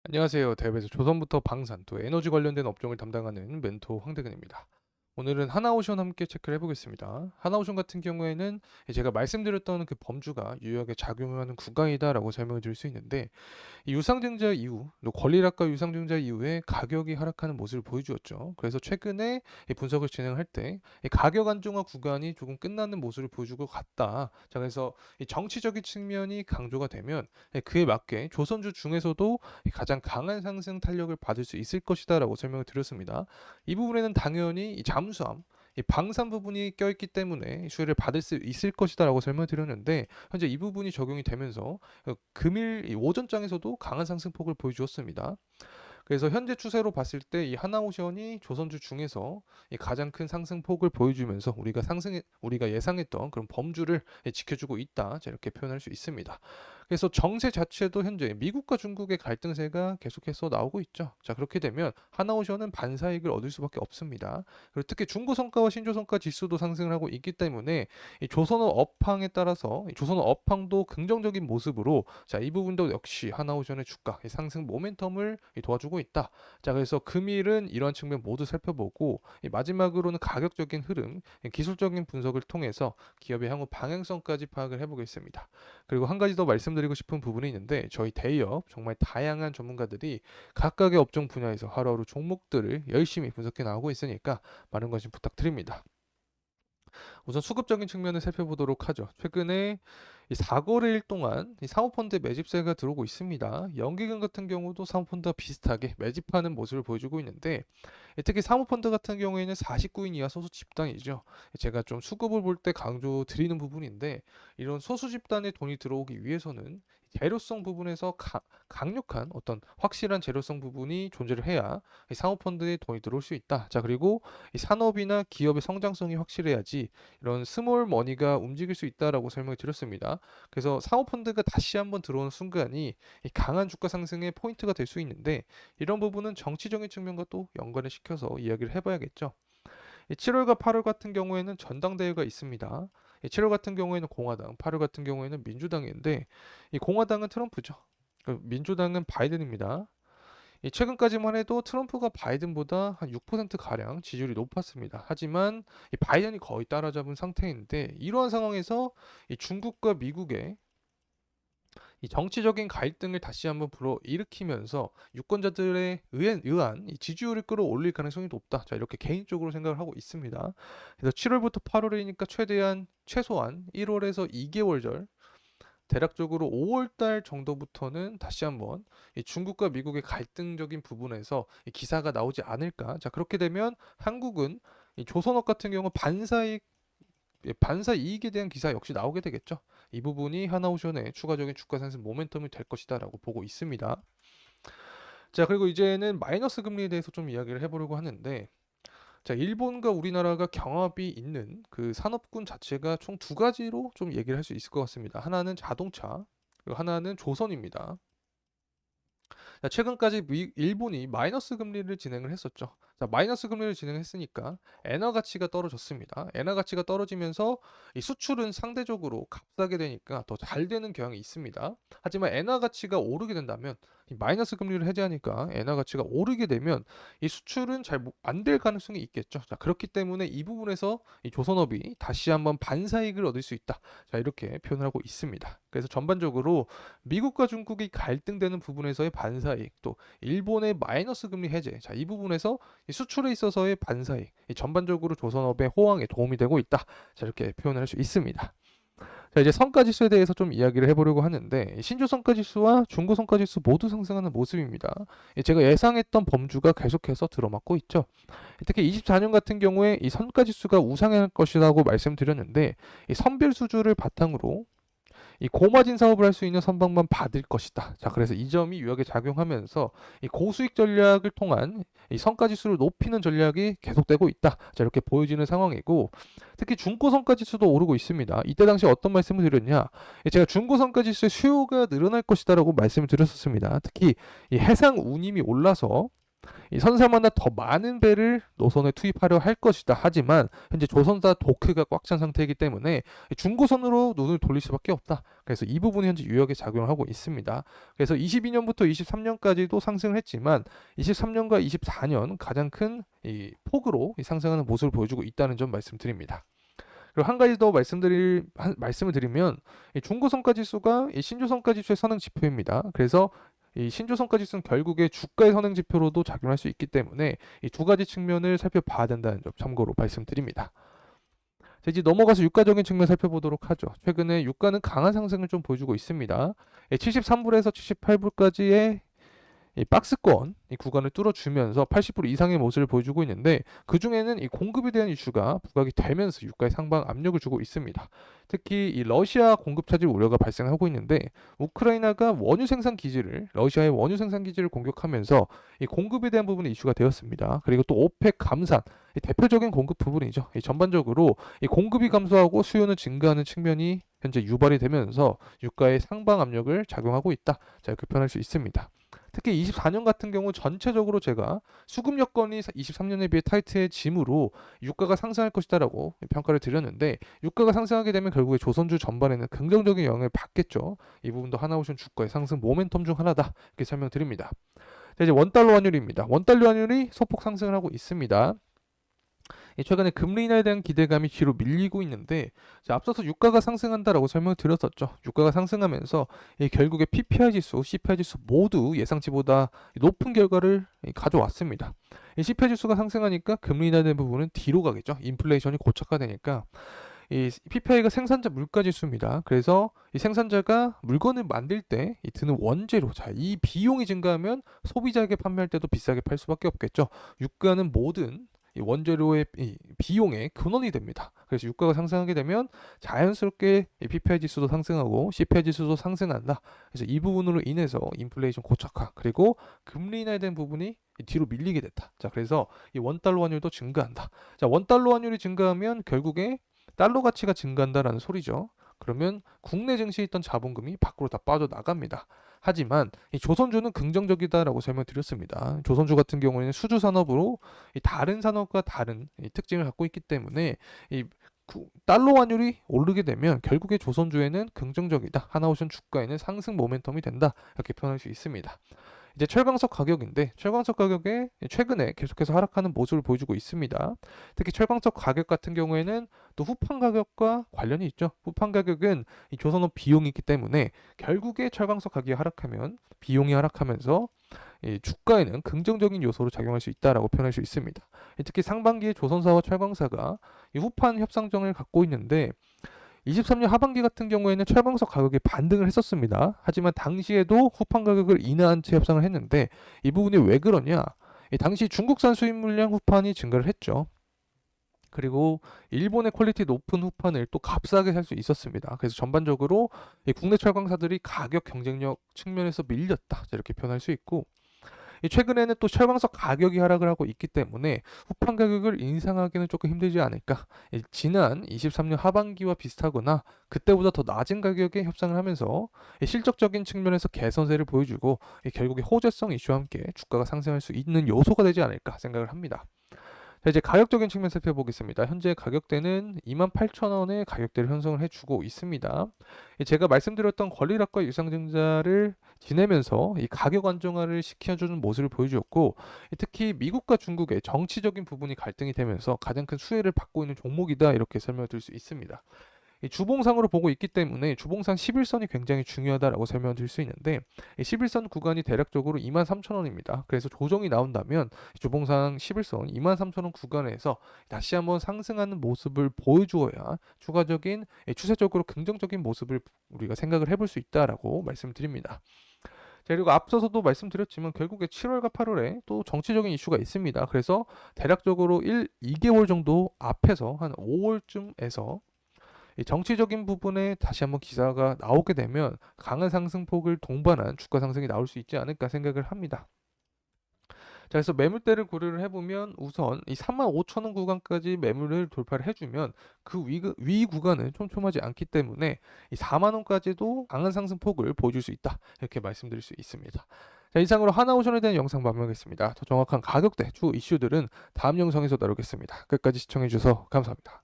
안녕하세요. 대업에서 조선부터 방산 또 에너지 관련된 업종을 담당하는 멘토 황대근입니다. 오늘은 하나오션 함께 체크를 해보겠습니다. 하나오션 같은 경우에는 제가 말씀드렸던 그 범주가 유효하게 작용하는 구간이다라고 설명을 드릴 수 있는데, 이 유상증자 이후, 또 권리락과 유상증자 이후에 가격이 하락하는 모습을 보여주었죠. 그래서 최근에 이 분석을 진행할 때 이 가격 안정화 구간이 조금 끝나는 모습을 보여주고 갔다. 자, 그래서 이 정치적인 측면이 강조가 되면 그에 맞게 조선주 중에서도 이 가장 강한 상승 탄력을 받을 수 있을 것이다라고 설명을 드렸습니다. 이 부분에는 당연히 이 잠수함, 이 방산 부분이 껴있기 때문에 수혜를 받을 수 있을 것이다라고 설명을 드렸는데, 현재 이 부분이 적용이 되면서 금일 이 오전장에서도 강한 상승폭을 보여주었습니다. 그래서 현재 추세로 봤을 때 이 하나오션이 조선주 중에서 이 가장 큰 상승폭을 보여주면서 우리가 예상했던 그런 범주를 지켜주고 있다. 자, 이렇게 표현할 수 있습니다. 그래서 정세 자체도 현재 미국과 중국의 갈등세가 계속해서 나오고 있죠. 자, 그렇게 되면 하나오션은 반사이익을 얻을 수밖에 없습니다. 그리고 특히 중고성가와 신조성가 지수도 상승을 하고 있기 때문에 이 조선업 업황에 따라서 이 조선업 업황도 긍정적인 모습으로, 자, 이 부분도 역시 하나오션의 주가 이 상승 모멘텀을 도와주고 있다. 자, 그래서 금일은 이런 측면 모두 살펴보고 이 마지막으로는 가격적인 흐름, 기술적인 분석을 통해서 기업의 향후 방향성까지 파악을 해보겠습니다. 그리고 한 가지 더 말씀드리고 싶은 부분이 있는데, 저희 대기업 정말 다양한 전문가들이 각각의 업종 분야에서 하루하루 종목들을 열심히 분석해 나오고 있으니까 많은 관심 부탁드립니다. 우선 수급적인 측면을 살펴보도록 하죠. 최근에 이 4거래일 동안 이 사모펀드 매집세가 들어오고 있습니다. 연기금 같은 경우도 사모펀드와 비슷하게 매집하는 모습을 보여주고 있는데, 특히 사모펀드 같은 경우에는 49인 이하 소수 집단이죠. 제가 좀 수급을 볼 때 강조 드리는 부분인데, 이런 소수 집단에 돈이 들어오기 위해서는 재료성 부분에서 강력한 어떤 확실한 재료성 부분이 존재를 해야 이 사모펀드에 돈이 들어올 수 있다. 자, 그리고 이 산업이나 기업의 성장성이 확실해야지 이런 스몰 머니가 움직일 수 있다라고 설명을 드렸습니다. 그래서 사모펀드가 다시 한번 들어오는 순간이 이 강한 주가 상승의 포인트가 될 수 있는데, 이런 부분은 정치적인 측면과 또 연관을 시켜서 이야기를 해봐야겠죠. 7월과 8월 같은 경우에는 전당대회가 있습니다. 7월 같은 경우에는 공화당, 8월 같은 경우에는 민주당인데, 이 공화당은 트럼프죠. 민주당은 바이든입니다. 최근까지만 해도 트럼프가 바이든보다 한 6%가량 지지율이 높았습니다. 하지만 이 바이든이 거의 따라잡은 상태인데, 이러한 상황에서 이 중국과 미국의 이 정치적인 갈등을 다시 한번 불어일으키면서 유권자들에 의한 이 지지율을 끌어올릴 가능성이 높다. 자, 이렇게 개인적으로 생각을 하고 있습니다. 그래서 7월부터 8월이니까 최소한 1월에서 2개월절, 대략적으로 5월달 정도부터는 다시 한번 이 중국과 미국의 갈등적인 부분에서 이 기사가 나오지 않을까. 자, 그렇게 되면 한국은 이 조선업 같은 경우 반사 이익에 대한 기사 역시 나오게 되겠죠. 이 부분이 하나오션의 추가적인 주가 상승 모멘텀이 될 것이다라고 보고 있습니다. 자, 그리고 이제는 마이너스 금리에 대해서 좀 이야기를 해보려고 하는데, 자, 일본과 우리나라가 경합이 있는 그 산업군 자체가 총 두 가지로 좀 얘기를 할 수 있을 것 같습니다. 하나는 자동차, 그리고 하나는 조선입니다. 자, 최근까지 일본이 마이너스 금리를 진행을 했었죠. 자, 마이너스 금리를 진행했으니까 엔화 가치가 떨어졌습니다. 엔화 가치가 떨어지면서 이 수출은 상대적으로 값싸게 되니까 더 잘 되는 경향이 있습니다. 하지만 엔화 가치가 오르게 된다면, 이 마이너스 금리를 해제하니까 엔화 가치가 오르게 되면 이 수출은 잘 안 될 가능성이 있겠죠. 자, 그렇기 때문에 이 부분에서 이 조선업이 다시 한번 반사이익을 얻을 수 있다. 자, 이렇게 표현을 하고 있습니다. 그래서 전반적으로 미국과 중국이 갈등되는 부분에서의 반사이익, 또 일본의 마이너스 금리 해제, 자, 이 부분에서 이 수출에 있어서의 반사이익, 이 전반적으로 조선업의 호황에 도움이 되고 있다. 자, 이렇게 표현을 할 수 있습니다. 자, 이제 성과지수에 대해서 좀 이야기를 해보려고 하는데, 신주 성과지수와 중고 성과지수 모두 상승하는 모습입니다. 제가 예상했던 범주가 계속해서 들어맞고 있죠. 특히 24년 같은 경우에 이 성과지수가 우상할 것이라고 말씀드렸는데, 이 선별 수주를 바탕으로 이 고마진 사업을 할 수 있는 선박만 받을 것이다. 자, 그래서 이 점이 유효하게 작용하면서 이 고수익 전략을 통한 이 성과지수를 높이는 전략이 계속되고 있다. 자, 이렇게 보여지는 상황이고, 특히 중고 성과지수도 오르고 있습니다. 이때 당시 어떤 말씀을 드렸냐? 제가 중고 성과지수의 수요가 늘어날 것이다라고 말씀을 드렸었습니다. 특히 이 해상 운임이 올라서 이 선사마다 더 많은 배를 노선에 투입하려 할 것이다. 하지만 현재 조선사 도크가 꽉 찬 상태이기 때문에 중고선으로 눈을 돌릴 수밖에 없다. 그래서 이 부분이 현재 유역에 작용을 하고 있습니다. 그래서 22년부터 23년까지도 상승을 했지만 23년과 24년 가장 큰 이 폭으로 상승하는 모습을 보여주고 있다는 점 말씀드립니다. 그리고 한 가지 더 말씀을 드리면 이 중고성가 지수가 이 신조성가 지수의 선행 지표입니다. 그래서 이 신조성가 지수는 결국에 주가의 선행 지표로도 작용할 수 있기 때문에 이 두 가지 측면을 살펴봐야 된다는 점 참고로 말씀드립니다. 자, 이제 넘어가서 유가적인 측면 살펴보도록 하죠. 최근에 유가는 강한 상승을 좀 보여주고 있습니다. 73불에서 78불까지의 이 박스권 이 구간을 뚫어주면서 80% 이상의 모습을 보여주고 있는데 그 중에는 이 공급에 대한 이슈가 부각이 되면서 유가에 상방 압력을 주고 있습니다. 특히 이 러시아 공급 차질 우려가 발생하고 있는데 우크라이나가 원유 생산 기지를 러시아의 원유 생산 기지를 공격하면서 이 공급에 대한 부분이 이슈가 되었습니다. 그리고 또 오펙 감산 이 대표적인 공급 부분이죠. 이 전반적으로 이 공급이 감소하고 수요는 증가하는 측면이 현재 유발이 되면서 유가에 상방 압력을 작용하고 있다. 자, 이렇게 표현할 수 있습니다. 특히 24년 같은 경우 전체적으로 제가 수급 여건이 23년에 비해 타이트해지므로 유가가 상승할 것이다라고 평가를 드렸는데 유가가 상승하게 되면 결국에 조선주 전반에는 긍정적인 영향을 받겠죠. 이 부분도 하나오션 주가의 상승 모멘텀 중 하나다 이렇게 설명드립니다. 자, 이제 원달러 환율입니다. 원달러 환율이 소폭 상승을 하고 있습니다. 최근에 금리 인하에 대한 기대감이 뒤로 밀리고 있는데 앞서서 유가가 상승한다라고 설명을 드렸었죠. 유가가 상승하면서 결국에 PPI 지수, CPI 지수 모두 예상치보다 높은 결과를 가져왔습니다. 이 CPI 지수가 상승하니까 금리 인하에 대한 부분은 뒤로 가겠죠. 인플레이션이 고착화되니까 이 PPI가 생산자 물가 지수입니다. 그래서 이 생산자가 물건을 만들 때 드는 원재료, 자, 이 비용이 증가하면 소비자에게 판매할 때도 비싸게 팔 수밖에 없겠죠. 유가는 모든 이 원재료의 이 비용의 근원이 됩니다. 그래서 유가가 상승하게 되면 자연스럽게 이 PPI 지수도 상승하고 CPI 지수도 상승한다. 그래서 이 부분으로 인해서 인플레이션 고착화 그리고 금리 인하에 대한 부분이 뒤로 밀리게 됐다. 자, 그래서 이 원달러 환율도 증가한다. 자, 원달러 환율이 증가하면 결국에 달러 가치가 증가한다라는 소리죠. 그러면 국내 증시에 있던 자본금이 밖으로 다 빠져나갑니다. 하지만 이 조선주는 긍정적이다라고 설명드렸습니다. 조선주 같은 경우에는 수주 산업으로 이 다른 산업과 다른 이 특징을 갖고 있기 때문에 이 달러 환율이 오르게 되면 결국에 조선주에는 긍정적이다. 하나오션 주가에는 상승 모멘텀이 된다. 이렇게 표현할 수 있습니다. 이제 철광석 가격인데 철광석 가격에 최근에 계속해서 하락하는 모습을 보여주고 있습니다. 특히 철광석 가격 같은 경우에는 또 후판 가격과 관련이 있죠. 후판 가격은 이 조선업 비용이 있기 때문에 결국에 철광석 가격이 하락하면 비용이 하락하면서 이 주가에는 긍정적인 요소로 작용할 수 있다라고 표현할 수 있습니다. 특히 상반기에 조선사와 철광사가 이 후판 협상정을 갖고 있는데 23년 하반기 같은 경우에는 철광석 가격이 반등을 했었습니다. 하지만 당시에도 후판 가격을 인하한 채 협상을 했는데 이 부분이 왜 그러냐? 당시 중국산 수입 물량 후판이 증가를 했죠. 그리고 일본의 퀄리티 높은 후판을 또 값싸게 살 수 있었습니다. 그래서 전반적으로 국내 철광사들이 가격 경쟁력 측면에서 밀렸다. 이렇게 표현할 수 있고 최근에는 또 철광석 가격이 하락을 하고 있기 때문에 후판 가격을 인상하기는 조금 힘들지 않을까. 지난 23년 하반기와 비슷하거나 그때보다 더 낮은 가격에 협상을 하면서 실적적인 측면에서 개선세를 보여주고 결국에 호재성 이슈와 함께 주가가 상승할 수 있는 요소가 되지 않을까 생각을 합니다. 자, 이제 가격적인 측면 살펴보겠습니다. 현재 가격대는 28,000원의 가격대를 형성을 해주고 있습니다. 제가 말씀드렸던 권리락과 유상증자를 지내면서 이 가격 안정화를 시켜주는 모습을 보여주었고 특히 미국과 중국의 정치적인 부분이 갈등이 되면서 가장 큰 수혜를 받고 있는 종목이다 이렇게 설명드릴 수 있습니다. 이 주봉상으로 보고 있기 때문에 주봉상 11선이 굉장히 중요하다라고 설명드릴 수 있는데 이 11선 구간이 대략적으로 23,000원입니다. 그래서 조정이 나온다면 주봉상 11선 23,000원 구간에서 다시 한번 상승하는 모습을 보여주어야 추가적인 추세적으로 긍정적인 모습을 우리가 생각을 해볼 수 있다라고 말씀드립니다. 자, 그리고 앞서서도 말씀드렸지만 결국에 7월과 8월에 또 정치적인 이슈가 있습니다. 그래서 대략적으로 2개월 정도 앞에서 한 5월쯤에서 이 정치적인 부분에 다시 한번 기사가 나오게 되면 강한 상승폭을 동반한 주가 상승이 나올 수 있지 않을까 생각을 합니다. 자, 그래서 매물대를 고려를 해보면 우선 이 35,000원 구간까지 매물을 돌파를 해주면 그 위 구간은 촘촘하지 않기 때문에 이 4만원까지도 강한 상승폭을 보여줄 수 있다 이렇게 말씀드릴 수 있습니다. 자, 이상으로 하나오션에 대한 영상 마무리하겠습니다. 더 정확한 가격대, 추후 이슈들은 다음 영상에서 다루겠습니다. 끝까지 시청해 주셔서 감사합니다.